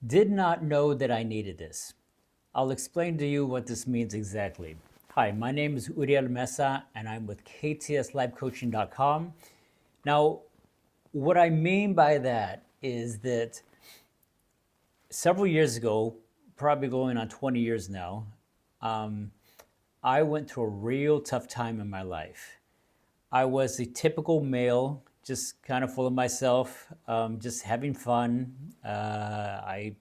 Did not know that I needed this. I'll explain to you what this means exactly. Hi, my name is Uriel Mesa, and I'm with KTSLifeCoaching.com. Now, what I mean by that is that several years ago, probably going on 20 years now, um, I went through a real tough time in my life. I was a typical male, just kind of full of myself, just having fun. I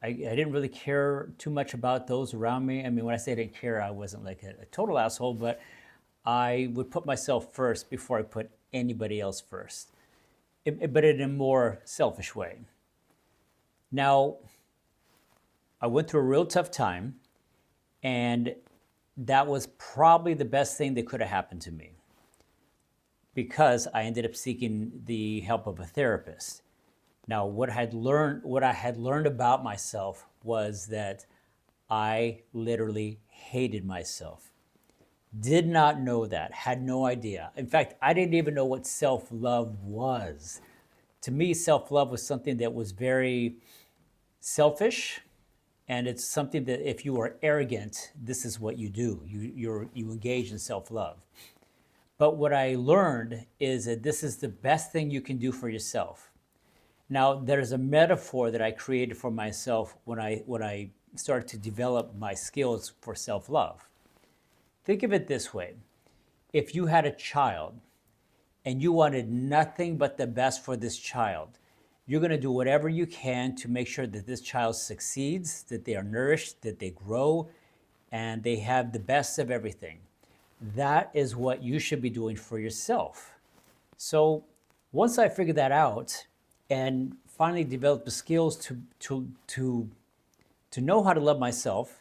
didn't really care too much about those around me. I mean, when I say I didn't care, I wasn't like a total asshole, but I would put myself first before I put anybody else first, but in a more selfish way. Now, I went through a real tough time, and that was probably the best thing that could have happened to me because I ended up seeking the help of a therapist. Now, what I had learned about myself was that I literally hated myself. Did not know that, had no idea. In fact, I didn't even know what self love was. To me, self love was something that was very selfish, and it's something that if you are arrogant, this is what you do. You engage in self love. But what I learned is that this is the best thing you can do for yourself. Now, there's a metaphor that I created for myself when I started to develop my skills for self love. Think of it this way: if you had a child and you wanted nothing but the best for this child, you're going to do whatever you can to make sure that this child succeeds, that they are nourished, that they grow, and they have the best of everything. That is what you should be doing for yourself. So once I figured that out and finally developed the skills to know how to love myself,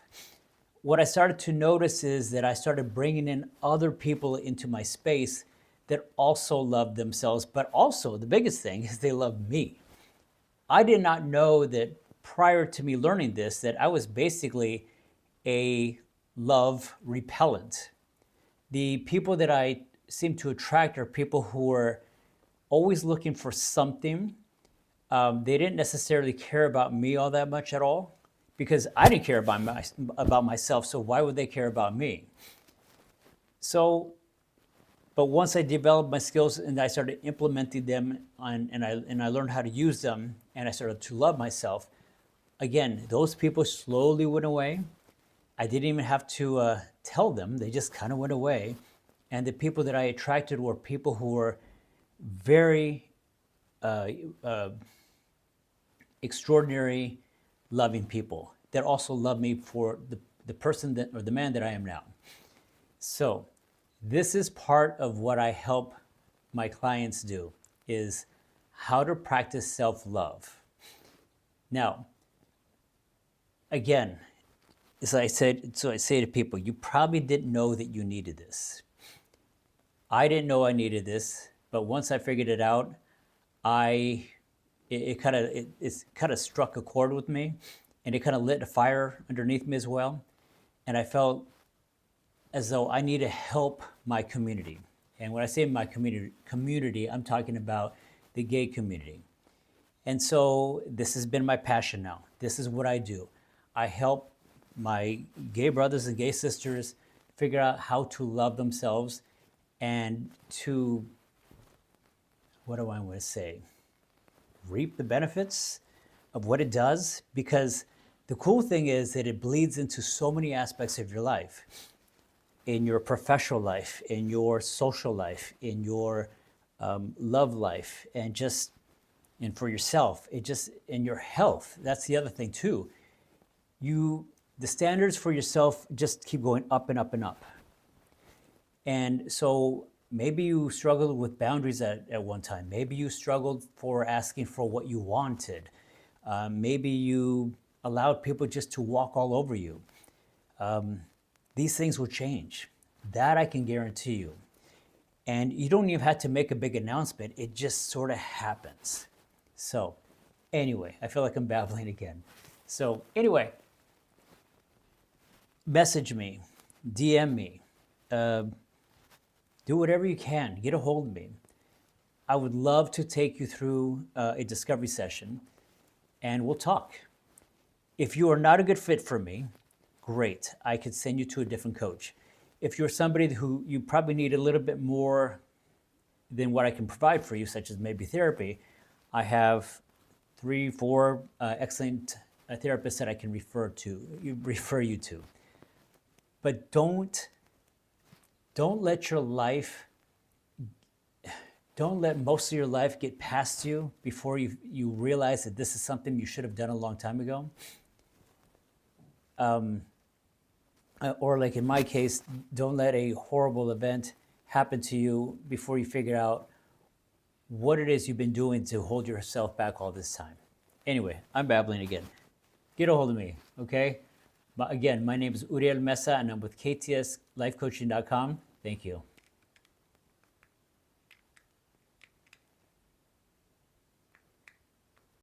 what I started to notice is that I started bringing in other people into my space that also love themselves, but also the biggest thing is they love me. I did not know that prior to me learning this, that I was basically a love repellent. The people that I seem to attract are people who are always looking for something. They didn't necessarily care about me all that much at all because I didn't care about myself. So why would they care about me? So, but once I developed my skills and I started implementing them and I learned how to use them and I started to love myself, again, those people slowly went away. I didn't even have to tell them, they just kind of went away. And the people that I attracted were people who were very uh, uh, extraordinary, loving people that also love me for the person that, or the man that I am now. So this is part of what I help my clients do is how to practice self-love. Now, again, so I say to people, you probably didn't know that you needed this. I didn't know I needed this, but once I figured it out, I it kind of struck a chord with me, and it kind of lit a fire underneath me as well, and I felt as though I need to help my community. And when I say my community, I'm talking about the gay community. And so this has been my passion now. This is what I do. I help my gay brothers and gay sisters figure out how to love themselves and to, what do I want to say, reap the benefits of what it does. Because the cool thing is that it bleeds into so many aspects of your life, in your professional life, in your social life, in your love life, and just and for yourself. It just in your health. That's the other thing too. You the standards for yourself just keep going up and up and up. And so maybe you struggled with boundaries at one time. Maybe you struggled for asking for what you wanted. Maybe you allowed people just to walk all over you. These things will change. That I can guarantee you. And you don't even have to make a big announcement. It just sort of happens. So anyway, I feel like I'm babbling again. So anyway, message me, DM me, uh, do whatever you can, get a hold of me. I would love to take you through a discovery session. and we'll talk. If you are not a good fit for me, great. I could send you to a different coach. If you're somebody who you probably need a little bit more than what I can provide for you, such as maybe therapy, I have 3, 4 excellent therapists that I can refer you to. But don't let your life, don't let most of your life get past you before you realize that this is something you should have done a long time ago. Or like in my case, don't let a horrible event happen to you before you figure out what it is you've been doing to hold yourself back all this time. Anyway, I'm babbling again. Get a hold of me, okay? Again, my name is Uriel Mesa, and I'm with KTSLifeCoaching.com. Thank you.